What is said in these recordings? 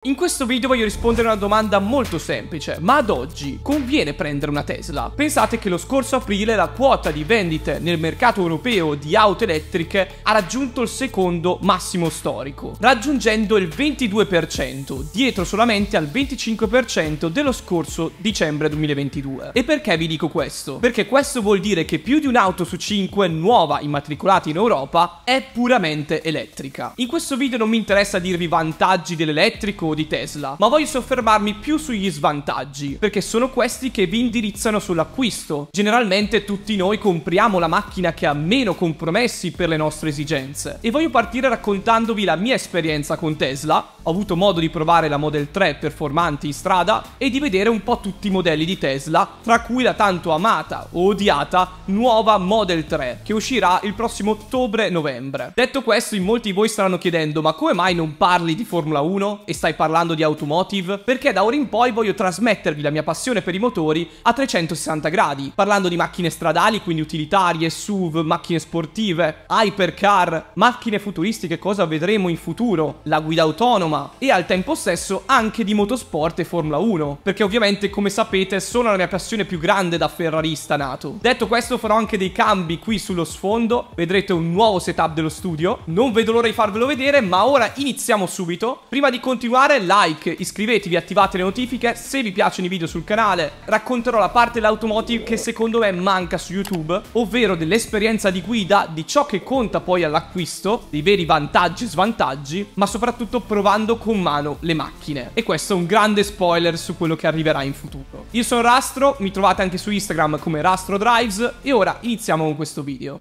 In questo video voglio rispondere a una domanda molto semplice, ma ad oggi conviene prendere una Tesla? Pensate che lo scorso aprile la quota di vendite nel mercato europeo di auto elettriche ha raggiunto il secondo massimo storico, raggiungendo il 22%, dietro solamente al 25% dello scorso dicembre 2022. E perché vi dico questo? Perché questo vuol dire che più di un'auto su 5 nuova immatricolata in Europa è puramente elettrica. In questo video non mi interessa dirvi vantaggi dell'elettrico di Tesla, ma voglio soffermarmi più sugli svantaggi, perché sono questi che vi indirizzano sull'acquisto. Generalmente tutti noi compriamo la macchina che ha meno compromessi per le nostre esigenze, e voglio partire raccontandovi la mia esperienza con Tesla. Ho avuto modo di provare la Model 3 performante in strada e di vedere un po' tutti i modelli di Tesla, tra cui la tanto amata o odiata nuova Model 3 che uscirà il prossimo ottobre-novembre. Detto questo, in molti di voi staranno chiedendo: ma come mai non parli di Formula 1 e stai parlando di automotive? Perché da ora in poi voglio trasmettervi la mia passione per i motori a 360 gradi, parlando di macchine stradali, quindi utilitarie, SUV, macchine sportive, hypercar, macchine futuristiche, cosa vedremo in futuro, la guida autonoma, e al tempo stesso anche di motorsport e Formula 1, perché ovviamente, come sapete, sono la mia passione più grande da ferrarista nato. Detto questo, farò anche dei cambi qui sullo sfondo, vedrete un nuovo setup dello studio, non vedo l'ora di farvelo vedere, ma ora iniziamo subito. Prima di continuare, like, iscrivetevi, attivate le notifiche se vi piacciono i video sul canale. Racconterò la parte dell'automotive che secondo me manca su YouTube, ovvero dell'esperienza di guida, di ciò che conta poi all'acquisto, dei veri vantaggi e svantaggi, ma soprattutto provando con mano le macchine. E questo è un grande spoiler su quello che arriverà in futuro. Io sono Rastro, mi trovate anche su Instagram come Rastro Drives, e ora iniziamo con questo video.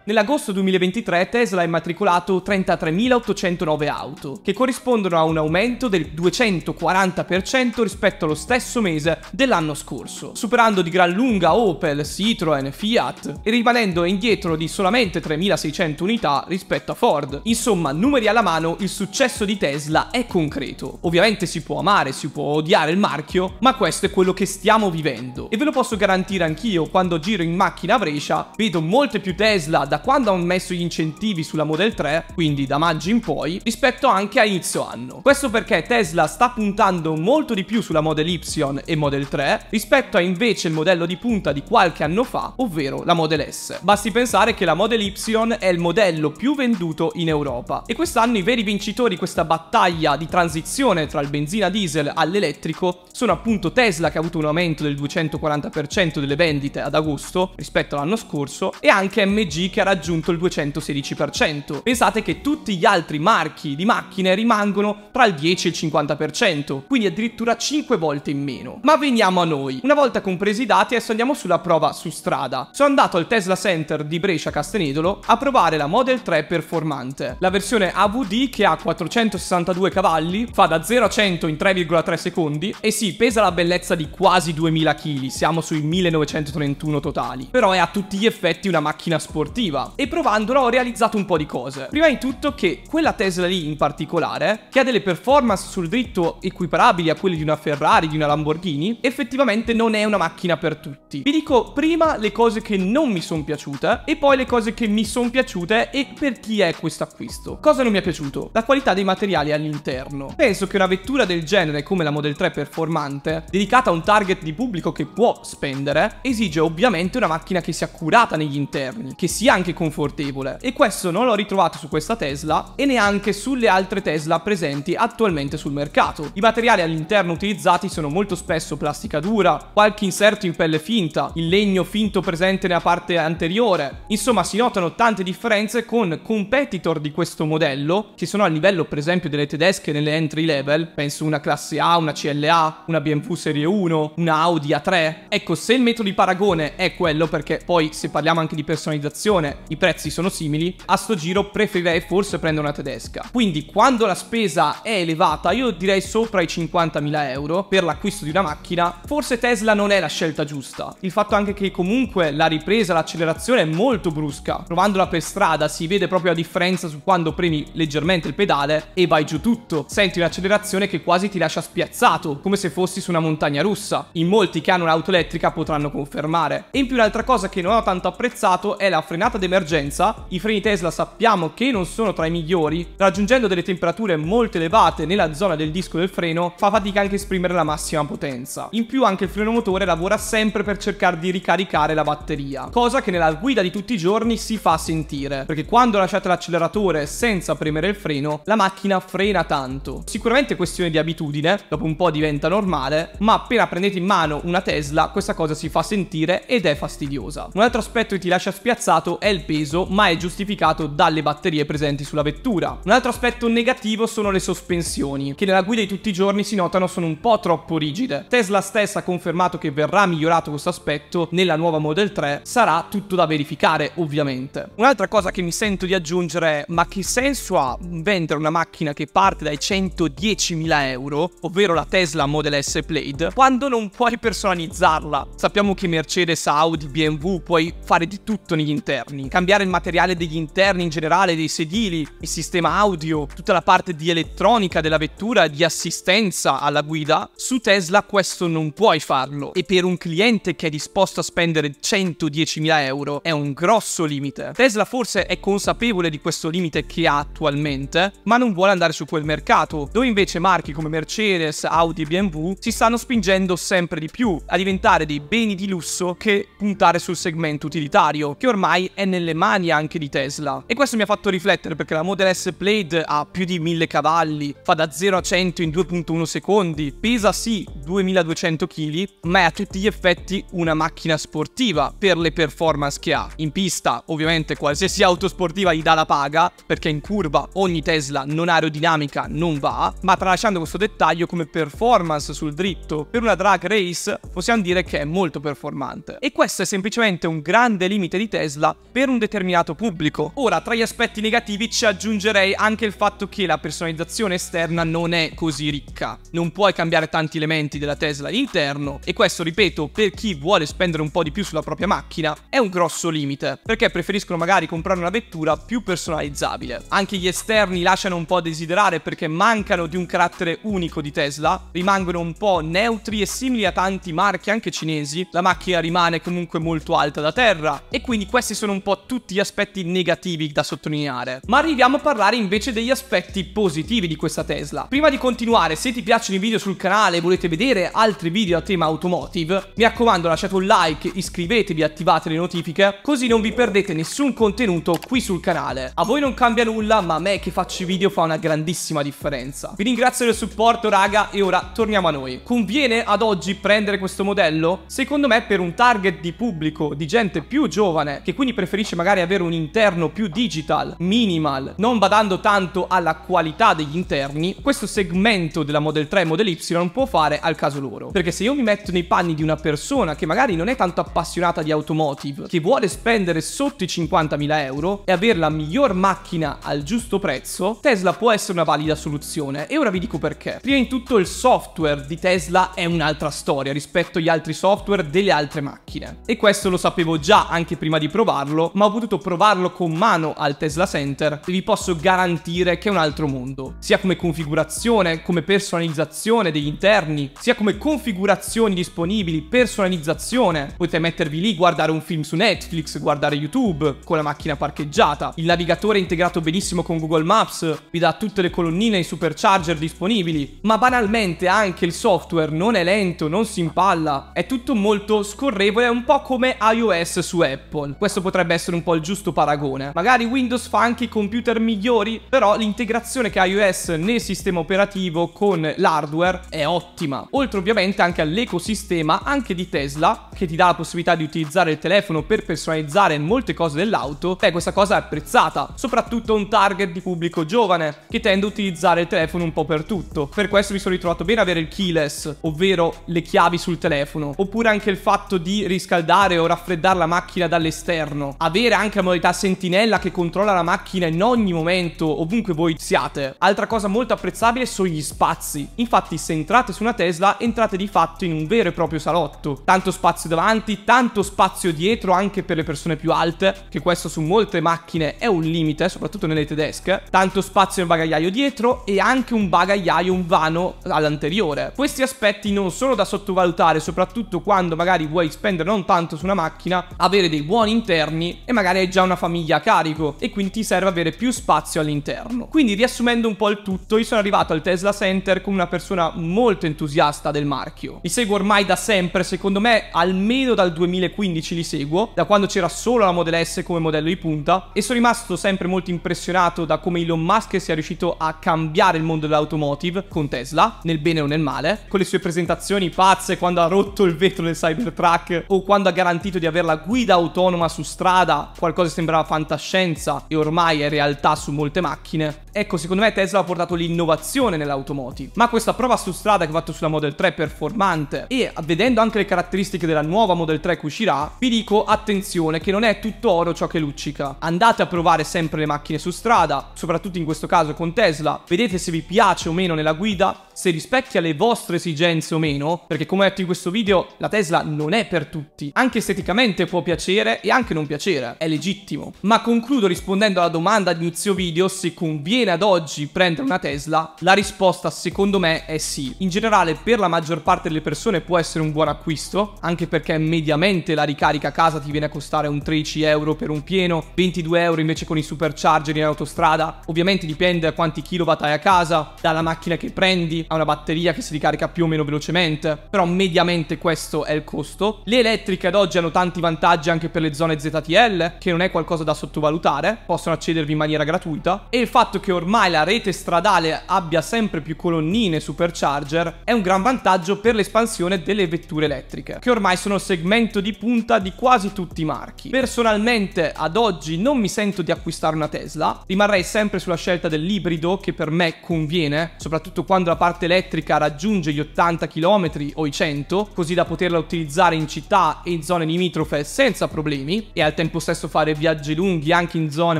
Nell'agosto 2023 Tesla ha immatricolato 33.809 auto, che corrispondono a un aumento del 240% rispetto allo stesso mese dell'anno scorso, superando di gran lunga Opel, Citroen, Fiat e rimanendo indietro di solamente 3.600 unità rispetto a Ford. Insomma, numeri alla mano, il successo di Tesla è concreto. Ovviamente si può amare, si può odiare il marchio, ma questo è quello che stiamo vivendo. E ve lo posso garantire anch'io, quando giro in macchina a Brescia, vedo molte più Tesla da quando hanno messo gli incentivi sulla Model 3, quindi da maggio in poi, rispetto anche a inizio anno. Questo perché Tesla sta puntando molto di più sulla Model Y e Model 3 rispetto a invece il modello di punta di qualche anno fa, ovvero la Model S. Basti pensare che la Model Y è il modello più venduto in Europa, e quest'anno i veri vincitori di questa battaglia di transizione tra il benzina diesel all'elettrico sono appunto Tesla, che ha avuto un aumento del 240% delle vendite ad agosto rispetto all'anno scorso, e anche MG, che ha raggiunto il 216%. Pensate che tutti gli altri marchi di macchine rimangono tra il 10 e il 50%, quindi addirittura 5 volte in meno. Ma veniamo a noi. Una volta compresi i dati, adesso andiamo sulla prova su strada. Sono andato al Tesla Center di Brescia Castenedolo a provare la Model 3 performante, la versione AVD, che ha 462 cavalli, fa da 0 a 100 in 3,3 secondi, e sì, pesa la bellezza di quasi 2000 kg, siamo sui 1931 totali, però è a tutti gli effetti una macchina sportiva. E provandolo ho realizzato un po' di cose. Prima di tutto che quella Tesla lì in particolare, che ha delle performance sul dritto equiparabili a quelle di una Ferrari, di una Lamborghini, effettivamente non è una macchina per tutti. Vi dico prima le cose che non mi sono piaciute e poi le cose che mi sono piaciute e per chi è questo acquisto. Cosa non mi è piaciuto? La qualità dei materiali all'interno. Penso che una vettura del genere come la Model 3 performante, dedicata a un target di pubblico che può spendere, esige ovviamente una macchina che sia curata negli interni, che sia anche confortevole, e questo non l'ho ritrovato su questa Tesla e neanche sulle altre Tesla presenti attualmente sul mercato. I materiali all'interno utilizzati sono molto spesso plastica dura, qualche inserto in pelle finta, il legno finto presente nella parte anteriore. Insomma, si notano tante differenze con competitor di questo modello che sono a livello per esempio delle tedesche nelle entry level, penso una classe A, una CLA, una BMW Serie 1, una Audi A3. Ecco, se il metodo di paragone è quello, perché poi se parliamo anche di personalizzazione siccome i prezzi sono simili, a sto giro preferirei forse prendere una tedesca. Quindi quando la spesa è elevata, io direi sopra i 50.000 euro per l'acquisto di una macchina, forse Tesla non è la scelta giusta. Il fatto anche che comunque la ripresa, l'accelerazione è molto brusca. Provandola per strada si vede proprio la differenza su quando premi leggermente il pedale e vai giù tutto. Senti un'accelerazione che quasi ti lascia spiazzato, come se fossi su una montagna russa. In molti che hanno un'auto elettrica potranno confermare. E in più un'altra cosa che non ho tanto apprezzato è la frenata d'emergenza. I freni Tesla sappiamo che non sono tra i migliori, raggiungendo delle temperature molto elevate nella zona del disco del freno fa fatica anche a esprimere la massima potenza. In più anche il freno motore lavora sempre per cercare di ricaricare la batteria, cosa che nella guida di tutti i giorni si fa sentire, perché quando lasciate l'acceleratore senza premere il freno la macchina frena tanto. Sicuramente è questione di abitudine, dopo un po' diventa normale, ma appena prendete in mano una Tesla questa cosa si fa sentire ed è fastidiosa. Un altro aspetto che ti lascia spiazzato è il peso, ma è giustificato dalle batterie presenti sulla vettura. Un altro aspetto negativo sono le sospensioni, che nella guida di tutti i giorni si notano sono un po' troppo rigide. Tesla stessa ha confermato che verrà migliorato questo aspetto nella nuova Model 3, sarà tutto da verificare ovviamente. Un'altra cosa che mi sento di aggiungere è: ma che senso ha vendere una macchina che parte dai 110.000 euro, ovvero la Tesla Model S Plaid, quando non puoi personalizzarla? Sappiamo che Mercedes, Audi, BMW puoi fare di tutto negli interni, cambiare il materiale degli interni in generale, dei sedili, il sistema audio, tutta la parte di elettronica della vettura, di assistenza alla guida. Su Tesla questo non puoi farlo, e per un cliente che è disposto a spendere 110.000 euro è un grosso limite. Tesla forse è consapevole di questo limite che ha attualmente, ma non vuole andare su quel mercato, dove invece marchi come Mercedes, Audi e BMW si stanno spingendo sempre di più a diventare dei beni di lusso che puntare sul segmento utilitario, che ormai è nelle mani anche di Tesla. E questo mi ha fatto riflettere, perché la Model S Plaid ha più di 1000 cavalli, fa da 0 a 100 in 2.1 secondi, pesa sì 2200 kg, ma è a tutti gli effetti una macchina sportiva per le performance che ha. In pista ovviamente qualsiasi auto sportiva gli dà la paga, perché in curva ogni Tesla non aerodinamica non va, ma tralasciando questo dettaglio, come performance sul dritto per una drag race possiamo dire che è molto performante. E questo è semplicemente un grande limite di Tesla per un determinato pubblico. Ora, tra gli aspetti negativi ci aggiungerei anche il fatto che la personalizzazione esterna non è così ricca. Non puoi cambiare tanti elementi della Tesla all'interno, e questo, ripeto, per chi vuole spendere un po' di più sulla propria macchina è un grosso limite, perché preferiscono magari comprare una vettura più personalizzabile. Anche gli esterni lasciano un po' a desiderare, perché mancano di un carattere unico di Tesla, rimangono un po' neutri e simili a tanti marchi anche cinesi. La macchina rimane comunque molto alta da terra, e quindi questi sono un po' tutti gli aspetti negativi da sottolineare. Ma arriviamo a parlare invece degli aspetti positivi di questa Tesla. Prima di continuare, se ti piacciono i video sul canale e volete vedere altri video a tema automotive, mi raccomando lasciate un like, iscrivetevi e attivate le notifiche, così non vi perdete nessun contenuto qui sul canale. A voi non cambia nulla, ma a me che faccio i video fa una grandissima differenza. Vi ringrazio del supporto raga, e ora torniamo a noi. Conviene ad oggi prendere questo modello? Secondo me per un target di pubblico, di gente più giovane, che quindi preferisce magari avere un interno più digital, minimal, non badando tanto alla qualità degli interni, questo segmento della Model 3 e Model Y può fare al caso loro. Perché se io mi metto nei panni di una persona che magari non è tanto appassionata di automotive, che vuole spendere sotto i 50.000 euro e avere la miglior macchina al giusto prezzo, Tesla può essere una valida soluzione. E ora vi dico perché. Prima di tutto il software di Tesla è un'altra storia rispetto agli altri software delle altre macchine, e questo lo sapevo già anche prima di provarlo, ma ho potuto provarlo con mano al Tesla Center e vi posso garantire che è un altro mondo, sia come configurazione, come personalizzazione degli interni, sia come configurazioni disponibili, personalizzazione. Potete mettervi lì, guardare un film su Netflix, guardare YouTube con la macchina parcheggiata. Il navigatore è integrato benissimo con Google Maps, vi dà tutte le colonnine e i supercharger disponibili, ma banalmente anche il software non è lento, non si impalla, è tutto molto scorrevole, un po' come iOS su Apple. Questo potrebbe essere un po' il giusto paragone. Magari Windows fa anche i computer migliori, però l'integrazione che ha iOS nel sistema operativo con l'hardware è ottima, oltre ovviamente anche all'ecosistema anche di Tesla, che ti dà la possibilità di utilizzare il telefono per personalizzare molte cose dell'auto, questa cosa è apprezzata, soprattutto un target di pubblico giovane che tende a utilizzare il telefono un po' per tutto. Per questo mi sono ritrovato bene avere il keyless, ovvero le chiavi sul telefono, oppure anche il fatto di riscaldare o raffreddare la macchina dall'esterno, avere anche la modalità sentinella che controlla la macchina in ogni momento, ovunque voi siate. Altra cosa molto apprezzabile sono gli spazi. Infatti se entrate su una Tesla entrate di fatto in un vero e proprio salotto, tanto spazio davanti, tanto spazio dietro anche per le persone più alte, che questo su molte macchine è un limite, soprattutto nelle tedesche, tanto spazio nel bagagliaio dietro e anche un bagagliaio, un vano all'anteriore. Questi aspetti non sono da sottovalutare, soprattutto quando magari vuoi spendere non tanto su una macchina, avere dei buoni interni e magari hai già una famiglia a carico e quindi ti serve avere più spazio all'interno. Quindi riassumendo un po' il tutto, io sono arrivato al Tesla Center come una persona molto entusiasta del marchio. Li seguo ormai da sempre, secondo me almeno dal 2015 li seguo, da quando c'era solo la Model S come modello di punta, e sono rimasto sempre molto impressionato da come Elon Musk sia riuscito a cambiare il mondo dell'automotive con Tesla, nel bene o nel male, con le sue presentazioni pazze quando ha rotto il vetro del Cybertruck o quando ha garantito di avere la guida autonoma su strada, qualcosa che sembrava fantascienza e ormai è realtà su molte macchine. Ecco, secondo me Tesla ha portato l'innovazione nell'automotive, ma questa prova su strada che ho fatto sulla Model 3 performante e vedendo anche le caratteristiche della nuova Model 3 che uscirà, vi dico attenzione che non è tutto oro ciò che luccica. Andate a provare sempre le macchine su strada, soprattutto in questo caso con Tesla, vedete se vi piace o meno nella guida, se rispecchia le vostre esigenze o meno, perché come ho detto in questo video la Tesla non è per tutti, anche esteticamente può piacere e anche non piacere, è legittimo. Ma concludo rispondendo alla domanda di inizio video se conviene ad oggi prendere una Tesla. La risposta secondo me è sì. In generale per la maggior parte delle persone può essere un buon acquisto, anche perché mediamente la ricarica a casa ti viene a costare un 13 euro per un pieno, 22 euro invece con i supercharger in autostrada. Ovviamente dipende da quanti kilowatt hai a casa, dalla macchina che prendi, ha una batteria che si ricarica più o meno velocemente, però mediamente questo è il costo. Le elettriche ad oggi hanno tanti vantaggi anche per le zone ZTL, che non è qualcosa da sottovalutare, possono accedervi in maniera gratuita, e il fatto che ormai la rete stradale abbia sempre più colonnine supercharger è un gran vantaggio per l'espansione delle vetture elettriche, che ormai sono il segmento di punta di quasi tutti i marchi. Personalmente ad oggi non mi sento di acquistare una Tesla, rimarrei sempre sulla scelta dell'ibrido che per me conviene, soprattutto quando la parte elettrica raggiunge gli 80 km o i 100, così da poterla utilizzare in città e in zone limitrofe senza problemi e al tempo stesso fare viaggi lunghi anche in zone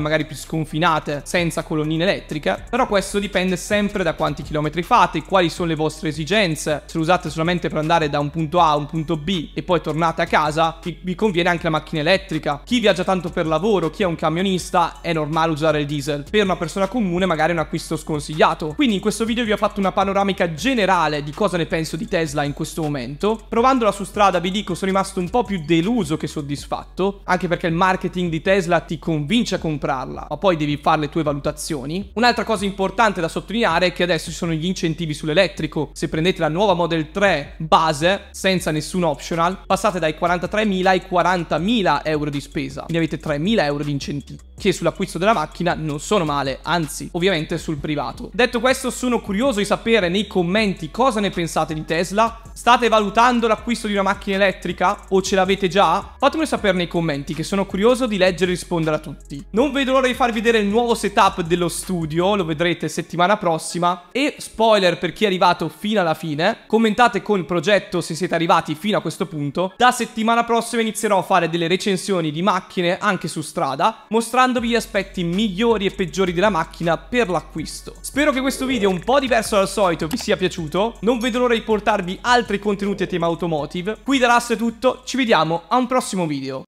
magari più sconfinate senza colonnine elettriche. Però questo dipende sempre da quanti chilometri fate, quali sono le vostre esigenze. Se lo usate solamente per andare da un punto A a un punto B e poi tornate a casa, vi conviene anche la macchina elettrica. Chi viaggia tanto per lavoro, chi è un camionista, è normale usare il diesel. Per una persona comune magari è un acquisto sconsigliato. Quindi in questo video vi ho fatto una panoramica generale di cosa ne penso di Tesla in questo momento. Provandola su strada vi dico sono rimasto un po' più deluso che soddisfatto, anche perché il marketing di Tesla ti convince a comprarla, ma poi devi fare le tue valutazioni. Un'altra cosa importante da sottolineare è che adesso ci sono gli incentivi sull'elettrico. Se prendete la nuova Model 3 base senza nessun optional, passate dai 43.000 ai 40.000 euro di spesa, quindi avete 3.000 euro di incentivi, che sull'acquisto della macchina non sono male, anzi ovviamente sul privato. Detto questo, sono curioso di sapere nei commenti cosa ne pensate di Tesla. State valutando l'acquisto di una macchina elettrica o ce l'avete già? Fatemelo sapere nei commenti, che sono curioso di leggere e rispondere a tutti. Non vedo l'ora di farvi vedere il nuovo setup dello studio, lo vedrete settimana prossima. E spoiler per chi è arrivato fino alla fine, commentate con il progetto se siete arrivati fino a questo punto. Da settimana prossima inizierò a fare delle recensioni di macchine anche su strada, mostrandovi gli aspetti migliori e peggiori della macchina per l'acquisto. Spero che questo video un po' diverso dal solito vi sia piaciuto. Non vedo l'ora di portarvi altri contenuti a tema automotive. Qui da Last è tutto, ci vediamo a un prossimo video.